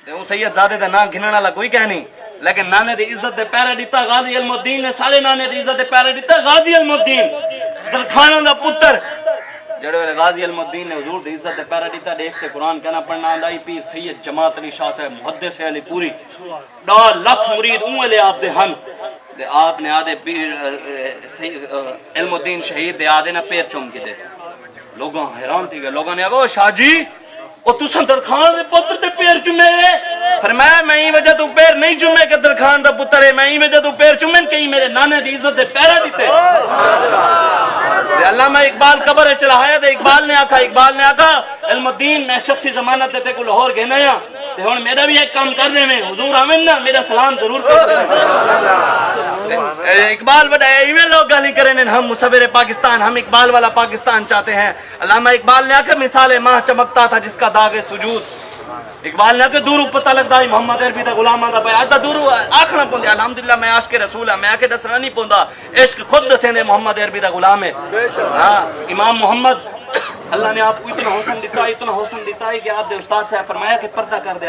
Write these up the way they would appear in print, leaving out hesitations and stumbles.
سید زادے دا نام گھننا والا کوئی کہہ نہیں، لیکن نانے دی عزت دے پیرا دیتا غازی علم الدین نے، سارے نانے دی عزت دے پیرا دیتا غازی علم الدین درخانہ دا پتر جڑے والے غازی علم الدین نے حضور دی عزت دے پیرا دیتا، دیکھتے قرآن کہنا پڑھنا آندائی پیر سید جماعت علی شاہ صاحب محدث علی پوری 2 لاکھ مرید اون والے آپ دے ہن دے آپ نے آدھے پیر علم الدین شہید دے آدھے نا پیر چوم کے دے، لوگوں حیران تھی گئے، لوگوں نے آگا شاہ جی او تساں درخان دے پتر تے پیر چومے ہے؟ فرمایا میں ہی وجہ تو پیر نہیں چومے کہ درخان دا پتر ہے، میں ہی وجہ تو پیر چومے کہ میرے نانے دی عزت دے پیرا دیتے۔ علامہ اقبال قبر چلایا دے اقبال نے آکھا علم الدین میں شخصی ضمانت دیتے کو لاہور گھنا یا تے ہن میرا بھی ایک کام کرنے میں حضور آمین نا میرا سلام ضرور کرتے ہیں۔ اقبال بڑھائے ایویں لوگ گالی کریں ہم مصور پاکستان، ہم اقبال والا پاکستان چاہتے ہیں۔ علامہ اقبال نے آکھا مثال ماہ چمکتا تھا جس کا داغ سجود، اقبال نے آکھا دورو پتہ لگتا ہے محمد عربی دا غلامہ دا بیعت دا دورو آخنا پوندے، الحمدللہ میں عاشق رسول ہاں، میں آکے دسنا نہیں پوندا، عشق خود دسیں دے محمد عربی دا غلام ہے۔ ہاں امام محمد اللہ نے آپ کو اتنا حسن دیتا ہے کہ آپ دے استاد سے فرمایا کہ پردہ کر دے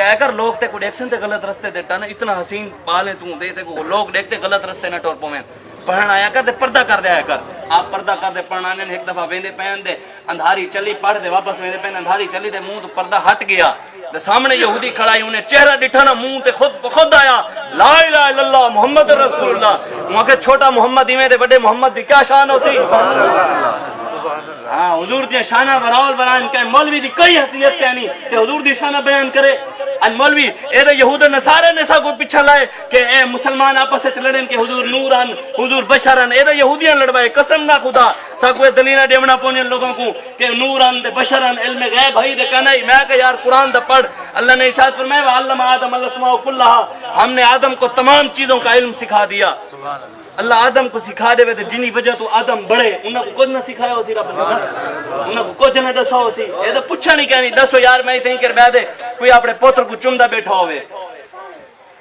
آیا کر، لوگ تے کو دیکھسن تے غلط رستے دیتا نا، اتنا حسین پالے تو دے تے کو لوگ دیکھتے غلط رستے نہ ٹور پویں، پڑھن آیا کر تے پردہ کر دے آیا کر۔ آپ پردہ کر دے پڑھنا نے ایک دفعہ ویندے پہن دے اندھاری چلی پڑھ دے واپس ویندے پہن اندھاری چلی دے منہ تو پردہ ہٹ گیا تے سامنے یہودی کھڑا ہی انہیں چہرہ ڈٹھا نا منہ تے خود آیا لا الہ الا اللہ محمد رسول اللہ، وہاں کے چھوٹا محمد ایویں دے بڑے محمد دی کیا شان ہو سی؟ ہاں حضور دی شانہ براول بران کہ مولوی دی کوئی حیثیت کہنی کہ حضور دی شانہ بیان کرے۔ مولوی اے دے یہود نصارے نے سا کو پیچھا لائے کہ اے مسلمان آپس سے لڑن کہ حضور نوران حضور بشران، اے دے یہودیاں لڑوائے قسم نہ خدا سا کو دلیلہ دیونا پونے لوگوں کو کہ نوران دے بشران علم غیب بھائی دے کہنا ہی میں کہ یار قرآن دا پڑھ، اللہ نے ارشاد فرمایا وَعَلَّمَ آدَمَ الْأَسْمَاءَ كُلَّهَا، ہم نے آدم کو تمام چیزوں کا علم سکھا دیا۔ اللہ آدم کو سکھا دے وے جنی وجہ تو آدم بڑھے، انہاں کو کچھ نہ سکھایا ہو سی رب نے، انہاں کو کچھ نہ دسا ہو سی، اے تو پوچھا نہیں کہنی دسو یار میں تہیں کر بیٹھ دے کوئی اپنے پوتر کو چمدا بیٹھا ہوئے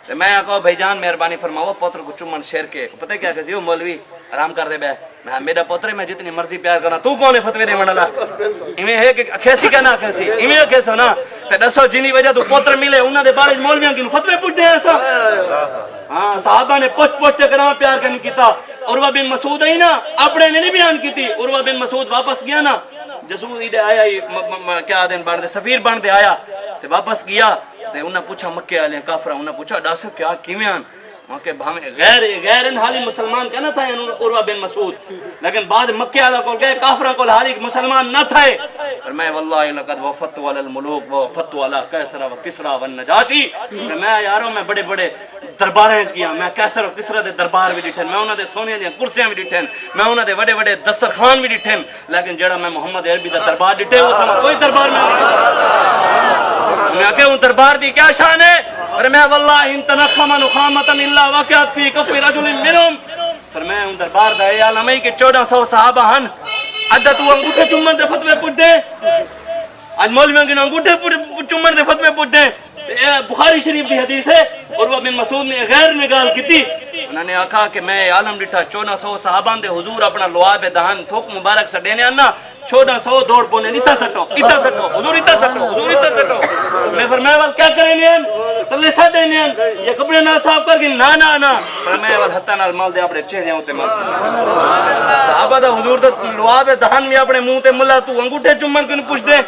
تے میں کہو بھائی جان مہربانی فرماؤ پوتر کو چمن شیر کے پتہ کیا کہ مولوی آرام کر دے بے میں میرا پوتر ہے میں جتنی مرضی پیار کرنا تو کون ہے فتوی دے والا ایویں ہے کہ کیسی کہنا کیسی ایویں کیسا نا تے دسو جنی وجہ تو پوتر ملے انہاں دے بارے مولویاں کی فتوی پوچھ دے ایسا۔ ہاں صحابہ نے پوچھ کے کرا پیار کرنے کیتا، عروہ بن مسعود ہے نا اپنے نے نہیں بیان کی تھی، عروہ بن مسعود واپس گیا نا جسود ایڈے آیا کیا دن بن دے سفیر بن دے آیا تے واپس گیا تے انہاں پوچھا مکے والے کافراں انہاں پوچھا دس کیا کیویں آن کہ غیر حالی مسلمان کہنا تھا عروہ بن مسعود، لیکن بعد مکے والا کو گئے کافراں کو حالی مسلمان نہ تھے اور میں واللہ لقد وفدت علی الملوک وفدت علی کیسر و کسرا والنجاشی، میں یارو میں بڑے بڑے درباریں گیا، میں کیسر و کسرا دے دربار بھی ڈٹھن، میں انہاں دے سونے دی کرسیاں بھی ڈٹھن، میں انہاں دے بڑے بڑے دسترخوان بھی ڈٹھن، لیکن جڑا میں محمد عربی دا دربار ڈٹھے اس میں کوئی دربار میں کہ ان دربار دی کیا شان ہے اور میں واللہ ان تنخم نخامتا الا وقعت فی کف رجل منهم، پر میں ان دربار دا اے عالم ہے کہ 1400 صحابہ ہن عدد تو انگوٹھے چومن دے فتوی پوچھ دے، آج مولویوں کے انگوٹھے چومن دے فتوی پوچھ دے۔ بخاری شریف دی حدیث ہے عروہ بن مسعود نے غیر نے گال کی تھی، انہوں نے آکھا کہ میں عالم ڈٹھا 1400 صحابہ دے حضور اپنا لعاب دہن تھوک مبارک سے دینے آنا 1400 دوڑ پونے نیتا سٹو اتا سٹو حضور اتا سٹو حضور اتا سٹو، میں فرمایا وال کیا کریں نین تلے سا دینین یہ کپڑے نال صاف کر کے نا فرمایا وال ہتھا نال مال دے اپنے چہرے ہوتے مال صحابہ دا حضور دا لعاب دہن میں اپنے منہ تے ملا تو انگوٹھے چومن کن پوچھ دے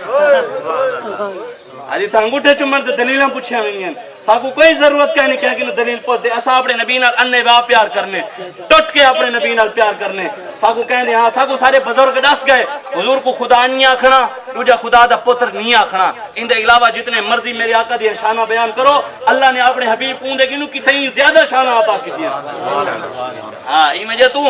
علی تھا انگوٹھے چومن تے دلیلاں پوچھیاں نہیں ہیں ساکو کوئی ضرورت کیا نہیں کیا کہ دلیل پوچھ دے اسا اپنے نبی نال انے وا پیار کرنے ٹٹ کے اپنے نبی نال پیار کرنے ساکو کہندے ہاں ساکو سارے بزرگ دس گئے حضور کو خدا نہیں آکھنا تجھا خدا دا پتر نہیں آکھنا، ان دے علاوہ جتنے مرضی میرے آقا دی شانہ بیان کرو اللہ نے اپنے حبیب پوندے کنو کتنی زیادہ شانہ عطا کی دیا۔ ہاں ای وجہ تو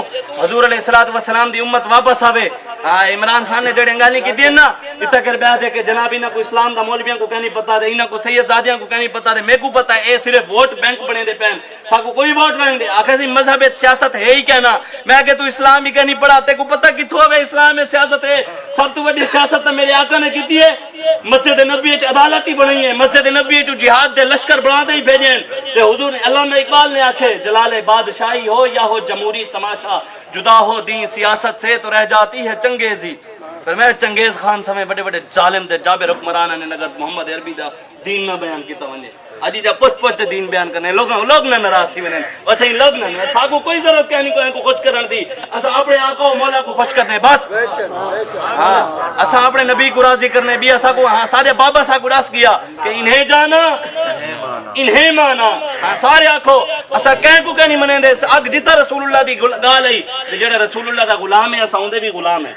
حضور علیہ الصلوۃ والسلام دی امت واپس آوے، عمران خان نے جڑے انگالی کی دی نا اتا کر بیعت ہے کہ جناب انہاں کو اسلام دا مولویاں کو کہنی پتہ دے انہاں کو سید زادیاں کو کہنی پتہ دے میں کو پتہ ہے اے صرف ووٹ بینک بنے دے پین ساکو کوئی ووٹ بینک دے آخر سی مذہب سیاست ہے ہی کہنا میں کہ تو اسلام ہی کہنی پڑھا تے کو پتہ کتھوں ہے اسلام میں سیاست ہے سب تو بڑی سیاست میرے آقا نے کیتی ہے مسجد نبی وچ عدالت ہی بنائی ہے مسجد نبی وچ جہاد دے لشکر بنا دے ہی بھیجن تے حضور نے علامہ اقبال نے آکھے جلال بادشاہی ہو یا ہو جمہوری تماشا جدا ہو دین سیاست سے تو رہ جاتی ہے چنگیزی، پر میں چنگیز خان سمیں بڑے بڑے ظالم دے جابر حکمران نے نگر محمد عربی دا دین نہ بیان کیتا ونجے اجی جا پٹ دین بیان کرنے لوگ نہ ناراض تھی ونن ویسے لوگ نہ ساگو کوئی ضرورت کہنی کو خوش کرن دی اسا اپنے آقا و مولا کو خوش کرنے بس ہاں اسا اپنے نبی کو راضی کرنے بھی اسا کو ہاں سارے بابا سا کو راس کیا کہ انہیں جانا انہیں مانا ہاں سارے آکھو اسا کو نہیں منے دے اگ جتا رسول اللہ دی گال ہے جڑا رسول اللہ دا غلام ہے اسا اون دے بھی غلام ہے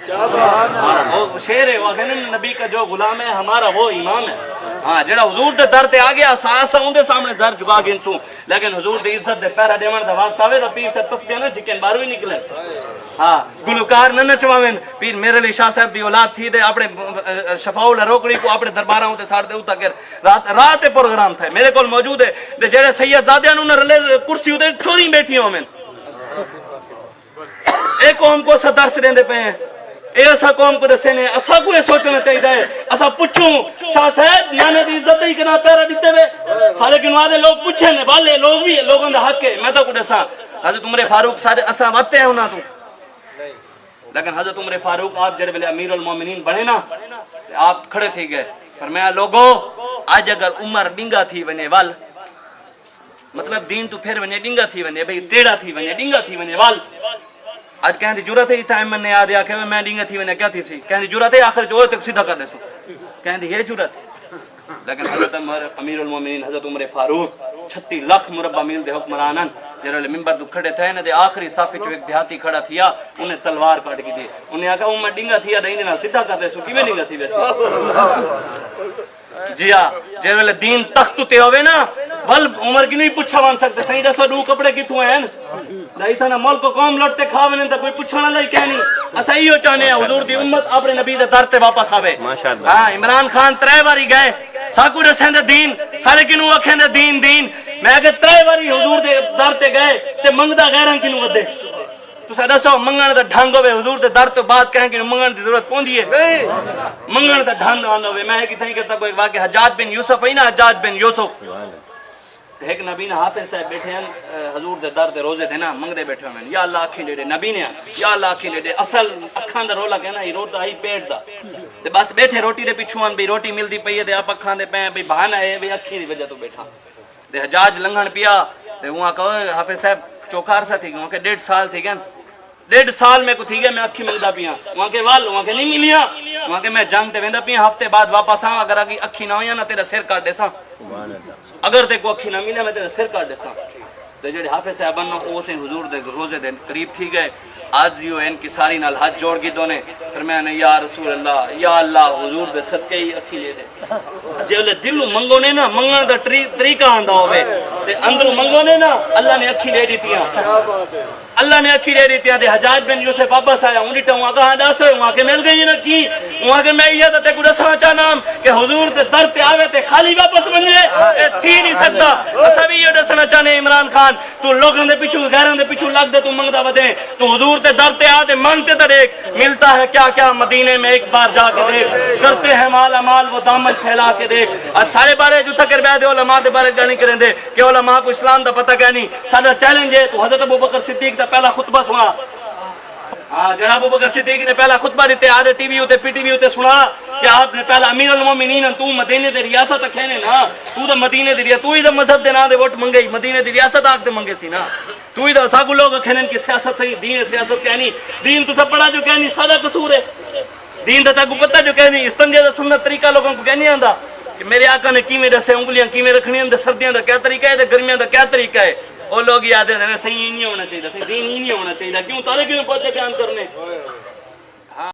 وہ شعر ہے وہ کہنے نبی کا جو غلام ہے ہمارا وہ امام ہے ہاں جڑا حضور دے در تے آ گیا اسا اون دے سامنے در جھکا گنسوں لیکن حضور دی عزت دے پیرا دیون دا وقت آوے تے پیر سے تسبیح نہ جھکن باہر ہی نکلے ہاں گلوکار نہ نچواویں پیر میرے علی شاہ صاحب دی اولاد تھی تے اپنے شفاؤ روکڑی کو اپنے درباراں تے ساڑ دے اوتا کر رات پروگرام تھا میرے کول موجود ہے تے جڑے سید زادیاں نوں رلے کرسی تے چوری بیٹھی ہوویں اے قوم کو صدر دیندے پے ہیں اے اسا قوم کو دسے نے اسا کو یہ سوچنا چاہیے ہے اسا پوچھوں شاہ صاحب نانے دی عزت ہی کنا پیرا دیتے وے سارے گنوا دے لوگ پوچھے نے والے لوگ بھی لوگوں دا حق ہے میں تو کو دساں حضرت عمر فاروق سارے اسا وتے ہیں انہاں تو لیکن حضرت عمر فاروق آپ جڑے ویلے امیر المومنین بنے نا آپ کھڑے تھی گئے فرمایا لوگو آج اگر عمر ڈنگا تھی ونے وال مطلب دین تو پھر ونے ڈنگا تھی ونے بھئی ٹیڑا تھی ونے ڈنگا تھی ونے وال آج کہیں دی جرات ہے ٹائم میں نے یاد آ کہ میں ڈنگا تھی ونے کیا تھی سی کہیں دی جرات ہے آخر جو تک سیدھا کر دے سو کہیں دی یہ جرات لیکن حضرت امیر المومنین حضرت عمر فاروق 36 لاکھ مربع میل دے حکمرانن جڑے ممبر تو کھڑے تھے نا دے آخری صافے چو ایک دیہاتی کھڑا تھیا انہیں تلوار کاٹ کی دی انہیں آکھا میں ڈنگا تھیا دے نال سیدھا کر دے سو کیویں ڈنگا تھی ویسے جی ہاں جے ویلے دین تخت تے ہوے نا بل عمر کی نہیں پوچھا وان سکتے صحیح دسو دو کپڑے کتھوں ہیں دائی تھا نا ملک کو قوم لوٹتے کھاویں تے کوئی پوچھنا لئی کہنی اسا ایو چاہنے ہیں حضور دی امت اپنے نبی دے در تے واپس آوے ہاں عمران خان 3 باری گئے ساکو دسیں دے دین سارے کنوں اکھیں دے دین دین میں اگر 3 باری حضور دے در تے گئے تے منگدا غیراں کنوں ودے تسا دسو منگن دا ڈھنگ ہوے حضور دے در تو بعد کہیں کہ منگن دی ضرورت پوندی ہے منگن دا ڈھنگ آندا ہوے میں کتھیں کرتا کوئی واقعہ حجاج بن یوسف ہے نا حجاج بن یوسف ایک نبی نے حافظ صاحب بیٹھے ہیں حضور دے در دے روزے دینا منگدے بیٹھے ہوئے یا اللہ اکھی لے دے نبی نے یا اللہ اکھی لے دے اصل اکھان دا رولا کہنا ہی روٹا ہی پیٹ دا تے بس بیٹھے روٹی دے پیچھوں ان بھی روٹی ملدی پئی ہے تے آپ اکھان دے پے بھی بہانہ ہے بھی اکھی دی وجہ تو بیٹھا تے حجاج لنگھن پیا تے وہاں کہو حافظ صاحب چوکار سا تھی وہاں کہ 1.5 سال تھی گیا 1.5 سال میں کو تھی گیا میں اکھی ملدا پیا وہاں کے وال وہاں کے نہیں ملیا وہاں کے میں جنگ تے ویندا پیا ہفتے بعد واپس آ اگر اکھی نہ ہویا نا تیرا سر کاٹ دے سا اگر تے کو اکھی نہ ملے میں تیرا سر کاٹ دے سا تے جڑے حافظ صاحب نو او سے حضور دے روزے دے قریب تھی گئے آج یو ان کی ساری نال ہاتھ جوڑ کی دونے پھر میں نے یا رسول اللہ یا اللہ حضور دے صدقے ہی اکھی لے دے جے دل منگو نے نا منگن دا طریقہ آندا ہوے تے اندروں منگو نے نا اللہ نے اکھی لے دتیاں اللہ نے اکھی لے دیتی ہیں حجاج بن یوسف واپس آیا انہی ٹا وہاں کہاں ڈاس ہوئے وہاں کے مل گئی نا کی وہاں کے میں یہ تے کو دسنا چاہنا کہ حضور تے در تے آوے تے خالی واپس بن جائے اے تھی نہیں سکتا اسا بھی یہ دسنا چاہنے عمران خان تو لوگوں دے پیچھو غیروں دے پیچھو لگ دے تو منگدا ودے تو حضور تے در تے آ تے مانگتے تے دیکھ ملتا ہے کیا کیا مدینے میں ایک بار جا کے دیکھ کرتے ہیں مال مال وہ دامن پھیلا کے دیکھ آج سارے بارے جو تھکر بیعد علماء دے بارے گانی کریں دے کہ علماء کو اسلام دا پتہ کہنی سادہ چیلنج ہے تو حضرت ابوبکر صدیق دا پہلا خطبہ سنا جناب ابوبکر صدیق نے پہلا خطبہ دیتے آدھے ٹی وی ہوتے پی ٹی وی ہوتے سنا کہ آپ نے پہلا امیر المومنین تو مدینے دے ریاست کہنے نا تو دا مدینے دے ریاست تو ہی دا مذہب دے نا دے ووٹ منگے مدینے دے ریاست آگ دے منگے سی نا تو ہی دا ساگو لوگ کہنے کی سیاست صحیح دین سیاست کہنی دین تو سب پڑھا جو کہنی سادہ قصور ہے دین دا تاکو پتہ جو کہنی استنجے دا سنت طریقہ لوگوں کو کہنی آندا کہ میرے آقا نے کیویں دسے انگلیاں کیویں رکھنی ہیں سردیاں دا کیا طریقہ ہے تے گرمیاں دا کیا طریقہ ہے وہ لوگ یاد ہے صحیح نہیں ہونا چاہیے صحیح دین ہی نہیں ہونا چاہیے کیوں تارے کیوں پوچھے بیان کرنے